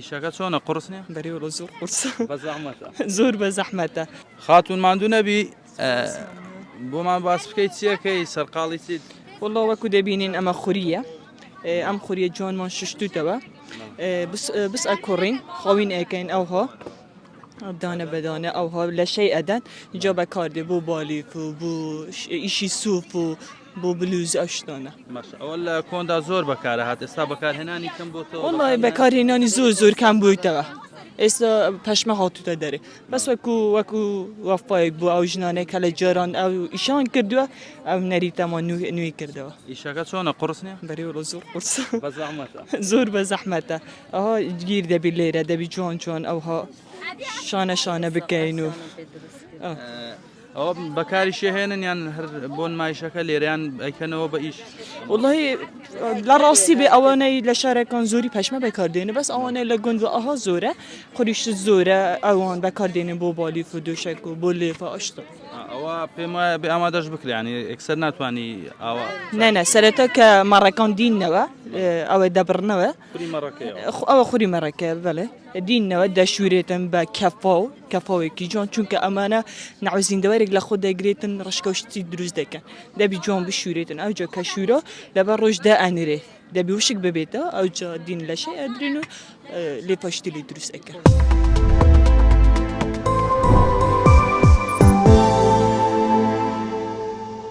ئیشەکە چۆنە قورسنێ بەریوە زۆر قورس بەزەحمەتە زۆر بە زەحمەتە خاتون ماندوو نەبی بۆمان باس بکەیت چیەکەی سەرقاڵی چیت والله وەکو دەبینین ئەمە خوریە ئەم خوریە جوانمان ششتوتەوە بس ئەکوڕین خاوین ئەکەین ئەوها دانە بەدانە ئەوها لە شەی ئەدەن اینجا بەکاردێ بۆ بالیف و بۆ ئیشی سوپ و بۆ بلوز ئەو شتانە ئەوە لە کۆندا زۆر بەکارە هات ئێستا بەکارهێنانی کەم بۆتەوە والله بەکارهێنانی زۆر کەم بوویتەوە ئێستا پەشمە هاتوتە دەرێ بەس وەکو وەفایەک بوو ئەو ژنانێک کە لە جاران ئەو ئیشان کردووە ئەو نەریتەمان نوێی کردەوە ئیشەکە چۆنە قورسنێ بەریوە زۆر قورس بەزەحمەتە زۆر بە زەحمەتە ئەها گیر دەبی لێرە دەبی جوان ئەوها شانە بکەین و ئەوە بەکاری شێهێنن یان هەر بۆ نمایشەکە لێرەیان ئەیکەنەوە بە ئیش والله لە ڕاستی بێ ئەوانەی لە شارەکان زۆری پەشمە بەکاردێنێ بەس ئەوانەی لە گوند و ئەها زۆرە خۆریشت زۆرە ئەوان بەکاردێنێن بۆ بالیف و دۆشک و بۆ لێفە ئەشتا ئەوە پێم وایە بێ ئامادەش بکرێنی ئەکسەر ناتوانانی ئاوا نەنە سەرەتا کە مەڕەکان دینەوە ئەوە دەبڕنەوە ئەوە خوری مەڕەکە بەڵێ دینەوە دەشورێتن بە کەفاوێکی جوان چونکە ئەمانە ناوزیندەوەرێک لە خۆ دەگرێتن ڕشکەوشتی دروست دەکەن دەبی جوان بشورێتن ئەوجا کە شورۆ لەبەر ڕۆژدا ئەنرێ دەبی وشک ببێتەوە ئەوجا دین لە شەی ئەدرین و لێ پەشتی لێ دروست ئەکەن